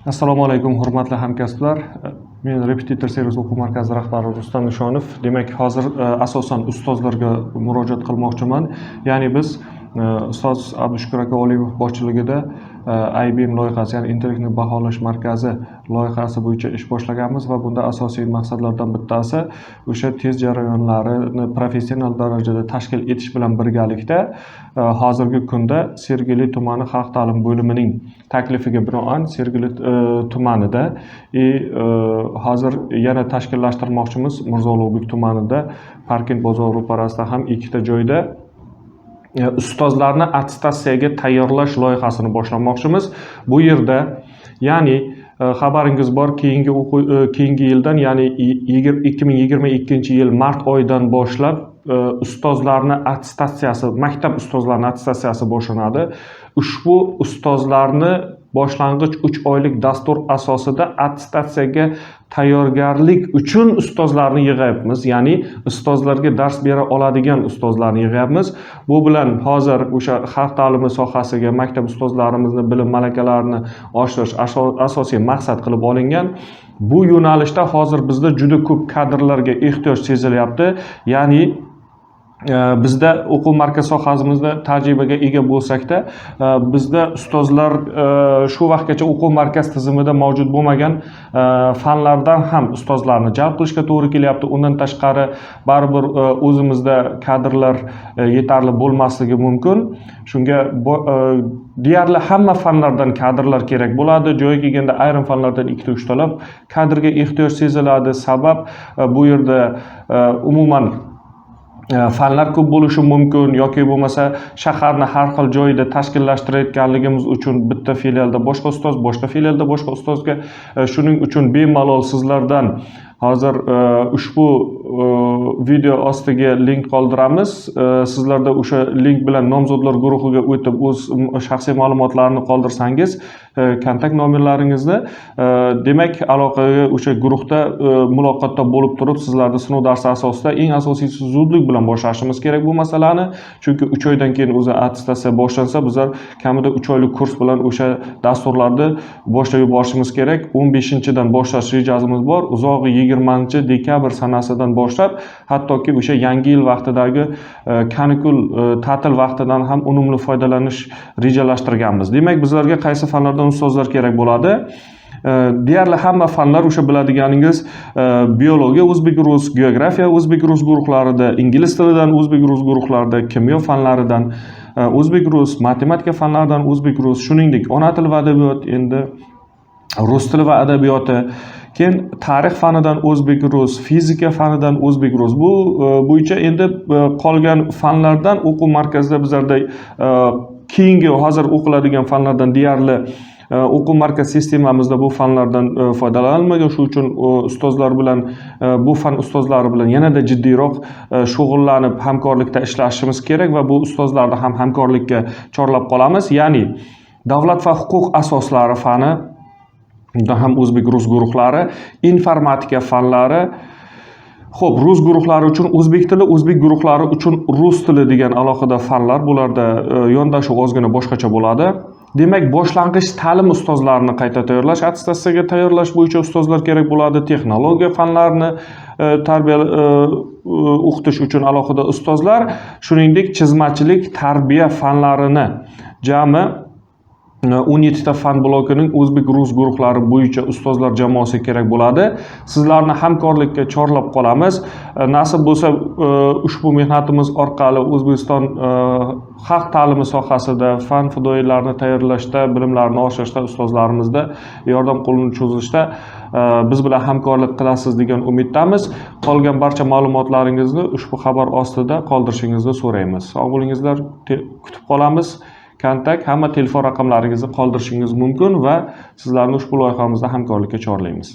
Assalomu alaykum, hurmatli hamkasblar. Men Repetitor servis o'quv markazi rahbari Rustam Nishonov. Demak, hozir asosan ustozlarga murojaat qilmoqchiman. Ya'ni biz ustoz Abdushukur aka Oliyevov boshchiligida IBM loyihasi, ya'ni intellektni baholash markazi loyihasi bo'yicha ish boshlaganmiz va bunda asosiy maqsadlardan bittasi o'sha test jarayonlarini professional darajada tashkil etish bilan birgalikda hozirgi kunda Sergeli tumani xalq ta'lim bo'limining taklifiga binoan Sergeli tumanida hozir yana tashkillashtirmoqchimiz. Mirzo Ulug'bek tumanida Parkent bozor ro'parasida ham ikkita joyda ustozlarni attestatsiyaga tayyorlash loyihasini boshlamoqchimiz. Bu yerda ya'ni xabaringiz bor, keyingi yildan, ya'ni 2022-yil mart oyidan boshlab ustozlarni attestatsiyasi, maktab ustozlarni attestatsiyasi boshlanadi. Ushbu ustozlarni boshlang'ich 3 oylik dastur asosida attestatsiyaga tayyorgarlik uchun ustozlarni yig'yapmiz. Ya'ni ustozlarga dars bera oladigan ustozlarni yig'yapmiz. Bu bilan hozir o'sha xalq ta'limi sohasiga maktab ustozlarimizni bilim malakalarini oshirish asosiy maqsad qilib olingan. Bu yo'nalishda hozir bizda juda ko'p kadrlarga ehtiyoj sezilyapti. Ya'ni bizda o'quv markaz sohasimizda tajribaga ega bo'lsak-da, bizda ustozlar shu vaqtgacha o'quv markaz tizimida mavjud bo'lmagan fanlardan ham ustozlarni jalb qilishga to'g'ri kelyapti. Undan tashqari baribir o'zimizda kadrlar yetarli bo'lmasligi mumkin. Shunga deyarli hamma fanlardan kadrlar kerak bo'ladi. Joyi kelganda ayrim fanlardan 2-3 talab kadrga ehtiyoj seziladi. Sabab bu yerda umuman fanlar ko'p bo'lishi mumkin yoki bo'lmasa shaharni har xil joyida tashkillashtirayotganligimiz uchun bitta filialda boshqa ustoz, boshqa filialda boshqa ustozga, shuning uchun bemalol sizlardan hozir ushbu video ostiga link qoldiramiz. Sizlarda o'sha link bilan nomzodlar guruhiga o'tib o'z shaxsiy ma'lumotlarini qoldirsangiz, kontakt nomerlaringizni, demak aloqaga o'sha guruhda muloqotda bo'lib turib sizlarni sinov darsi asosida eng asosiysi zudlik bilan boshlashimiz kerak bu masalani. Chunki 3 oydan keyin o'zi attestatsiya boshlansa, bizlar kamida 3 oylik kurs bilan o'sha dasturlarni boshlab yuborishimiz kerak. 15-dan boshlash rejasimiz bor. Uzog'i 20-dekabr sanasidan boshlab, hattoki o'sha yangi yil vaqtidagi kanikul ta'til vaqtidan ham unumli foydalanish rejalashtirganmiz. Demak, bizlarga qaysi fanlardan ustozlar kerak bo'ladi? Deyarli hamma fanlar o'sha biladiganingiz biologiya, o'zbek-rus, geografiya, o'zbek-rus guruhlarida, ingliz tilidan o'zbek-rus guruhlarida, kimyo fanlaridan o'zbek-rus, matematika fanlaridan o'zbek-rus, shuningdek ona tili va adabiyot, endi rus tili va adabiyoti, keyin tarix fanidan o'zbek-rus, fizika fanidan o'zbek-rus. Bu bo'yicha endi qolgan fanlardan o'quv markazida bizlarda keyingi hozir o'qiladigan fanlardan deyarli o'quv markaz sistemamizda bu fanlardan foydalanilmagan. Shu uchun ustozlar bilan, bu fan ustozlari bilan yanada jiddiyroq shug'ullanib hamkorlikda ishlashimiz kerak va bu ustozlarni ham hamkorlikka chorlab qolamiz. Ya'ni davlat va huquq asoslari fani, unda ham o'zbek-rus guruhlari, informatika fanlari, xo'p, rus guruhlari uchun o'zbek tili, o'zbek guruhlari uchun rus tili degan alohida fanlar, bularda yondashuv ozgina boshqacha bo'ladi. Demak, boshlang'ich ta'lim ustozlarini qayta tayyorlash, attestatsiyaga tayyorlash bo'yicha ustozlar kerak bo'ladi. Texnologiya fanlarini tarbiya o'qitish uchun alohida ustozlar, shuningdek chizmachilik, tarbiya fanlarini jami 17 ta fan blokining o'zbek-rus guruhlari bo'yicha ustozlar jamoasi kerak bo'ladi. Sizlarni hamkorlikka chorlab qolamiz. Nasib bo'lsa, ushbu mehnatimiz orqali O'zbekiston xalq ta'limi sohasida fan fidoyilarini tayyorlashda, bilimlarini oshirishda, ustozlarimizda yordam qo'lini cho'zishda biz bilan hamkorlik qilasiz degan umiddamiz. Qolgan barcha ma'lumotlaringizni ushbu xabar ostida qoldirishingizni so'raymiz. Sog' bo'lingizlar, kutib qolamiz. Kontakt, hamma telefon raqamlaringizni qoldirishingiz mumkin va sizlarni ushbu loyihamizda hamkorlikka chorlaymiz.